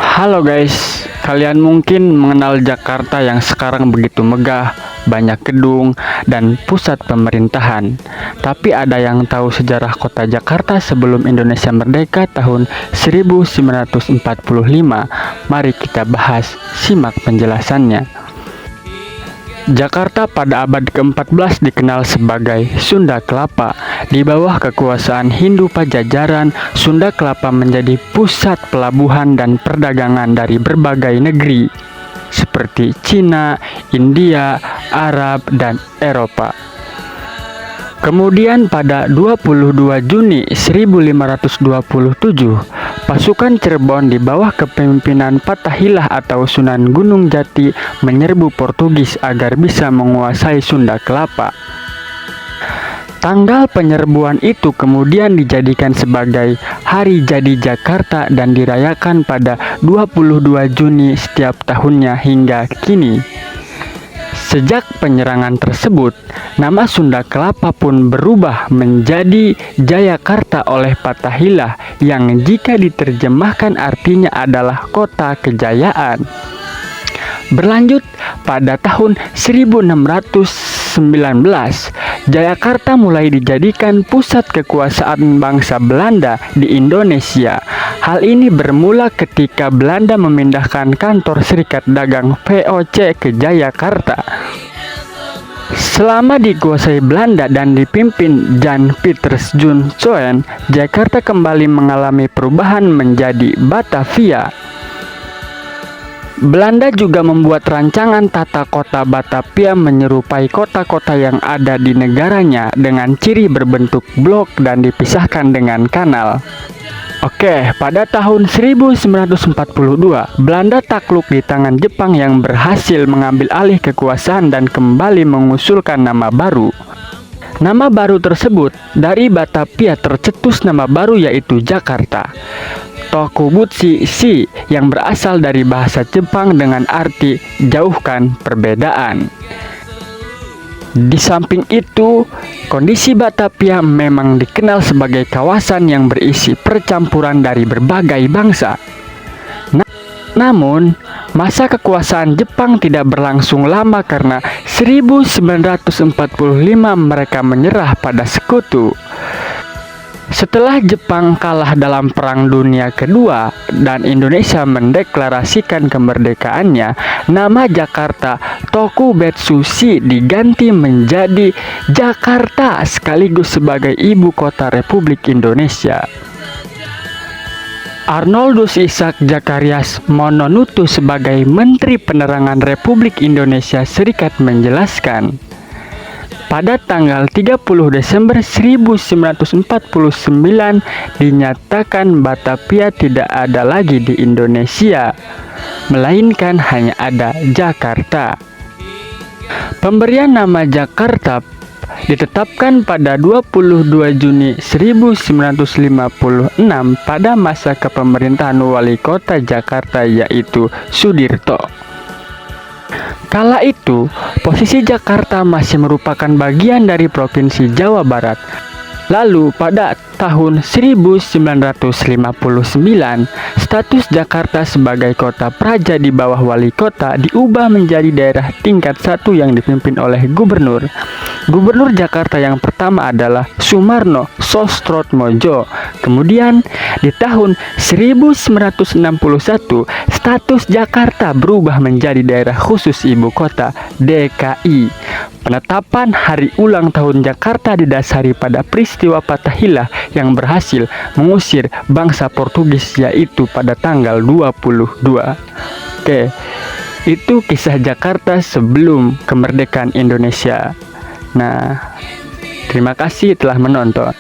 Halo guys, kalian mungkin mengenal Jakarta yang sekarang begitu megah, banyak gedung, dan pusat pemerintahan. Tapi ada yang tahu sejarah kota Jakarta sebelum Indonesia merdeka tahun 1945? Mari kita bahas, simak penjelasannya. Jakarta pada abad ke-14 dikenal sebagai Sunda Kelapa. Di bawah kekuasaan Hindu Pajajaran, Sunda Kelapa menjadi pusat pelabuhan dan perdagangan dari berbagai negeri seperti Cina, India, Arab, dan Eropa. Kemudian pada 22 Juni 1527, pasukan Cirebon di bawah kepemimpinan Fathaillah atau Sunan Gunung Jati menyerbu Portugis agar bisa menguasai Sunda Kelapa. Tanggal penyerbuan itu kemudian dijadikan sebagai Hari Jadi Jakarta dan dirayakan pada 22 Juni setiap tahunnya hingga kini. Sejak penyerangan tersebut, nama Sunda Kelapa pun berubah menjadi Jayakarta oleh Fathaillah yang jika diterjemahkan artinya adalah kota kejayaan. Berlanjut pada tahun 1619, Jayakarta mulai dijadikan pusat kekuasaan bangsa Belanda di Indonesia. Hal ini bermula ketika Belanda memindahkan kantor Serikat Dagang VOC ke Jayakarta. Selama dikuasai Belanda dan dipimpin Jan Pieters Jun Coen, Jakarta kembali mengalami perubahan menjadi Batavia. Belanda juga membuat rancangan tata kota Batavia menyerupai kota-kota yang ada di negaranya dengan ciri berbentuk blok dan dipisahkan dengan kanal. Oke, pada tahun 1942, Belanda takluk di tangan Jepang yang berhasil mengambil alih kekuasaan dan kembali mengusulkan nama baru. Nama baru tersebut dari Batavia tercetus nama baru yaitu Jakarta. Tokubutsu shi yang berasal dari bahasa Jepang dengan arti jauhkan perbedaan. Di samping itu, kondisi Batavia memang dikenal sebagai kawasan yang berisi percampuran dari berbagai bangsa. Namun, masa kekuasaan Jepang tidak berlangsung lama karena 1945 mereka menyerah pada sekutu. Setelah Jepang kalah dalam Perang Dunia Kedua dan Indonesia mendeklarasikan kemerdekaannya, nama Jakarta Tokubetsu shi diganti menjadi Jakarta sekaligus sebagai ibu kota Republik Indonesia. Arnoldus Ishak Zacharias Mononutu sebagai Menteri Penerangan Republik Indonesia Serikat menjelaskan, pada tanggal 30 Desember 1949 dinyatakan Batavia tidak ada lagi di Indonesia, melainkan hanya ada Jakarta. Pemberian nama Jakarta ditetapkan pada 22 Juni 1956 pada masa kepemerintahan wali kota Jakarta yaitu Sudirto. Kala itu, posisi Jakarta masih merupakan bagian dari Provinsi Jawa Barat. Lalu pada tahun 1959, status Jakarta sebagai kota praja di bawah wali kota diubah menjadi daerah tingkat 1 yang dipimpin oleh gubernur. Gubernur Jakarta yang pertama adalah Sumarno Sostroatmojo. Kemudian di tahun 1961, status Jakarta berubah menjadi daerah khusus ibu kota DKI. Penetapan hari ulang tahun Jakarta didasari pada peristiwa Fathaillah yang berhasil mengusir bangsa Portugis yaitu pada tanggal 22. Oke, itu kisah Jakarta sebelum kemerdekaan Indonesia. Nah, terima kasih telah menonton.